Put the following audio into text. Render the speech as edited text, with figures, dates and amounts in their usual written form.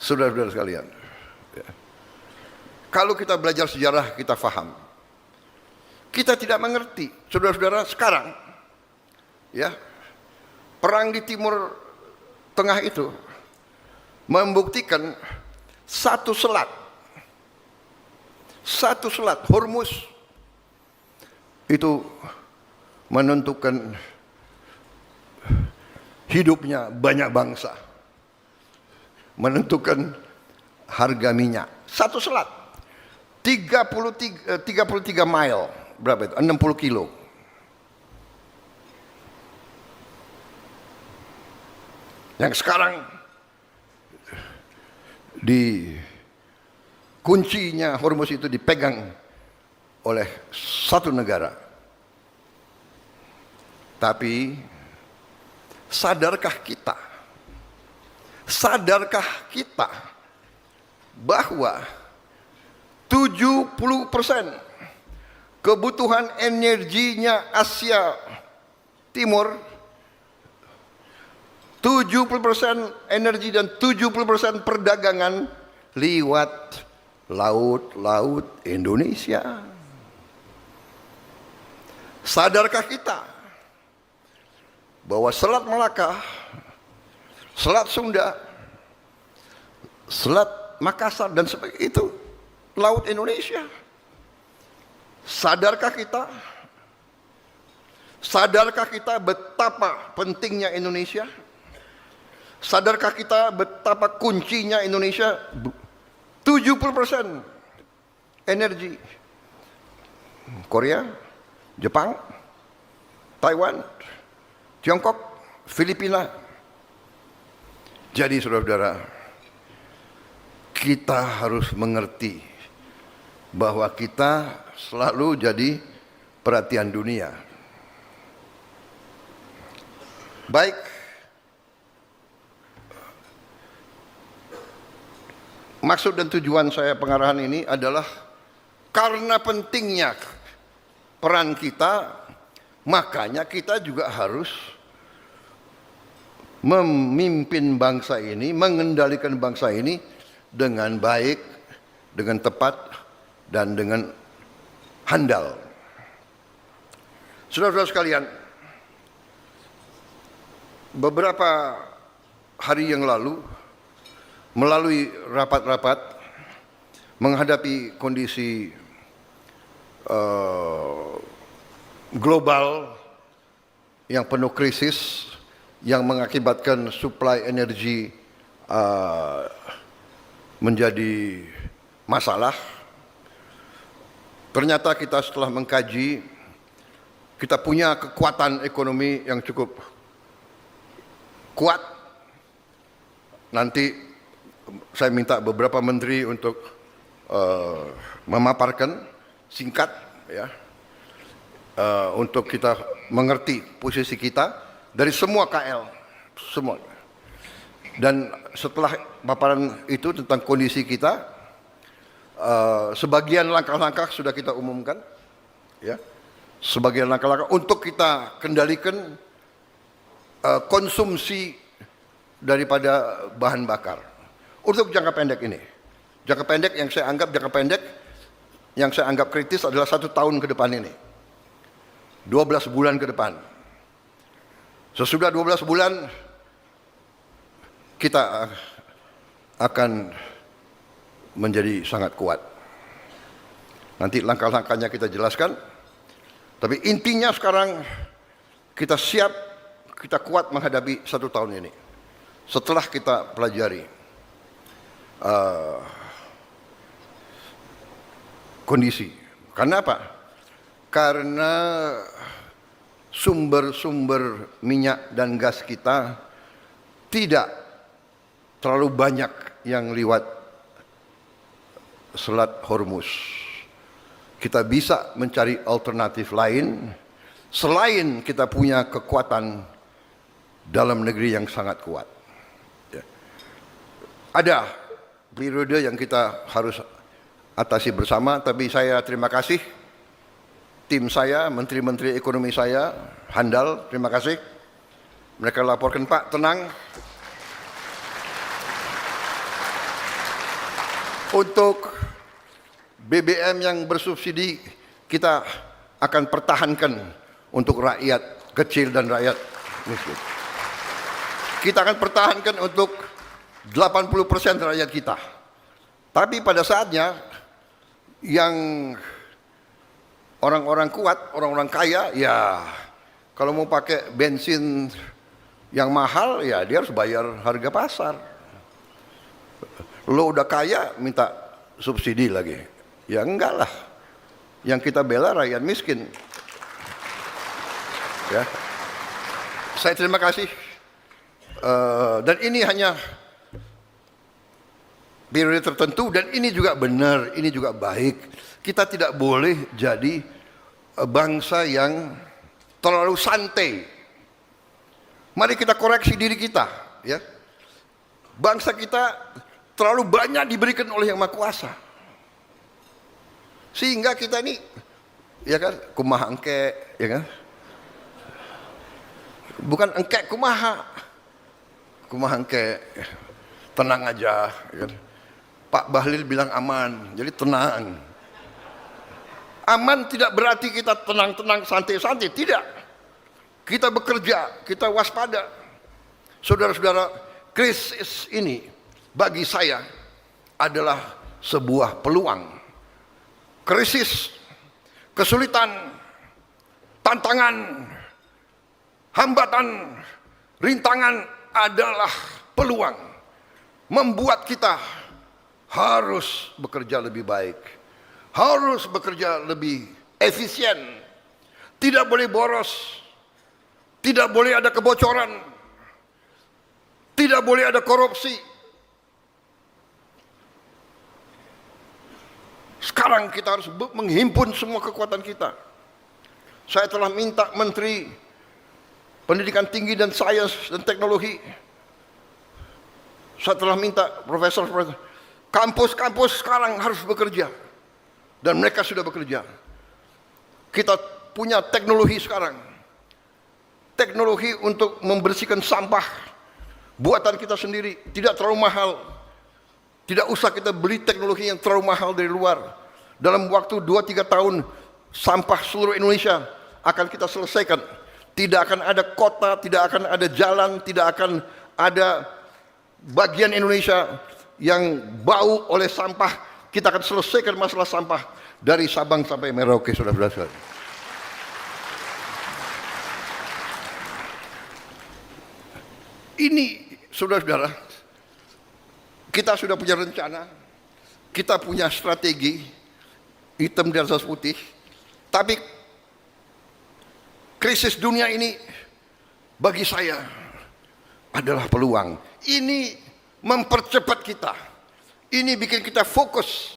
Saudara-saudara sekalian, ya. Kalau kita belajar sejarah, kita faham. Kita tidak mengerti, saudara-saudara, sekarang, ya, perang di Timur Tengah itu membuktikan satu selat Hormuz itu menentukan hidupnya banyak bangsa, menentukan harga minyak. Satu selat 33 mile, berapa itu? 60 kilo. Yang sekarang di kuncinya Hormuz itu dipegang oleh satu negara. Tapi sadarkah kita bahwa 70% kebutuhan energinya Asia Timur, 70% energi dan 70% perdagangan lewat laut Indonesia. Sadarkah kita bahwa Selat Malaka, Selat Sunda, Selat Makassar dan sebagainya itu laut Indonesia? Sadarkah kita betapa pentingnya Indonesia? Sadarkah kita betapa kuncinya Indonesia? 70% energi Korea, Jepang, Taiwan, Tiongkok, Filipina. Jadi saudara-saudara, kita harus mengerti bahwa kita selalu jadi perhatian dunia. Baik, maksud dan tujuan saya pengarahan ini adalah karena pentingnya peran kita, makanya kita juga harus memimpin bangsa ini, mengendalikan bangsa ini dengan baik, dengan tepat, dan dengan handal. Saudara-saudara sekalian, beberapa hari yang lalu, melalui rapat-rapat menghadapi kondisi global yang penuh krisis, yang mengakibatkan suplai energi menjadi masalah. Ternyata kita setelah mengkaji, kita punya kekuatan ekonomi yang cukup kuat. Nanti saya minta beberapa menteri untuk memaparkan singkat, ya, untuk kita mengerti posisi kita dari semua KL, semua. Dan setelah paparan itu tentang kondisi kita, sebagian langkah-langkah sudah kita umumkan, ya, sebagian langkah-langkah untuk kita kendalikan konsumsi daripada bahan bakar untuk jangka pendek ini. Jangka pendek yang saya anggap kritis adalah 1 tahun ke depan ini, 12 bulan ke depan. Sesudah 12 bulan kita akan menjadi sangat kuat. Nanti langkah-langkahnya kita jelaskan. Tapi intinya sekarang kita siap, kita kuat menghadapi 1 tahun ini. Setelah kita pelajari kondisi. Karena apa? Karena sumber-sumber minyak dan gas kita tidak terlalu banyak yang lewat Selat Hormuz. Kita bisa mencari alternatif lain selain kita punya kekuatan dalam negeri yang sangat kuat. Ya. Ada periode yang kita harus atasi bersama, tapi saya terima kasih tim saya, menteri-menteri ekonomi saya, handal, terima kasih. Mereka laporkan, Pak, tenang. Untuk BBM yang bersubsidi kita akan pertahankan untuk rakyat kecil dan rakyat miskin. Kita akan pertahankan untuk 80% rakyat kita. Tapi pada saatnya yang orang-orang kuat, orang-orang kaya, ya kalau mau pakai bensin yang mahal, ya dia harus bayar harga pasar. Lo udah kaya minta subsidi lagi, ya enggak lah. Yang kita bela rakyat miskin. Ya, saya terima kasih. Dan ini hanya periode tertentu, dan ini juga benar, ini juga baik. Kita tidak boleh jadi bangsa yang terlalu santai. Mari kita koreksi diri kita, ya. Bangsa kita terlalu banyak diberikan oleh Yang Maha Kuasa, sehingga kita ini, ya kan, kumaha engke, ya kan, bukan engke kumaha, kumaha engke, tenang aja, ya kan. Pak Bahlil bilang aman, jadi tenang. Aman tidak berarti kita tenang-tenang, santai-santai, tidak. Kita bekerja, kita waspada. Saudara-saudara, krisis ini bagi saya adalah sebuah peluang. Krisis, kesulitan, tantangan, hambatan, rintangan adalah peluang. Membuat kita harus bekerja lebih baik, harus bekerja lebih efisien, tidak boleh boros, tidak boleh ada kebocoran, tidak boleh ada korupsi. Sekarang kita harus menghimpun semua kekuatan kita. Saya telah minta Menteri Pendidikan Tinggi dan Sains dan Teknologi, saya telah minta profesor, kampus-kampus sekarang harus bekerja, dan mereka sudah bekerja. Kita punya teknologi sekarang, teknologi untuk membersihkan sampah buatan kita sendiri, tidak terlalu mahal. Tidak usah kita beli teknologi yang terlalu mahal dari luar. Dalam waktu 2-3 tahun sampah seluruh Indonesia akan kita selesaikan. Tidak akan ada kota, tidak akan ada jalan, tidak akan ada bagian Indonesia yang bau oleh sampah. Kita akan selesaikan masalah sampah dari Sabang sampai Merauke, saudara-saudara. Ini, saudara-saudara, kita sudah punya rencana, kita punya strategi, hitam di atas putih. Tapi krisis dunia ini bagi saya adalah peluang. Ini mempercepat kita, ini bikin kita fokus.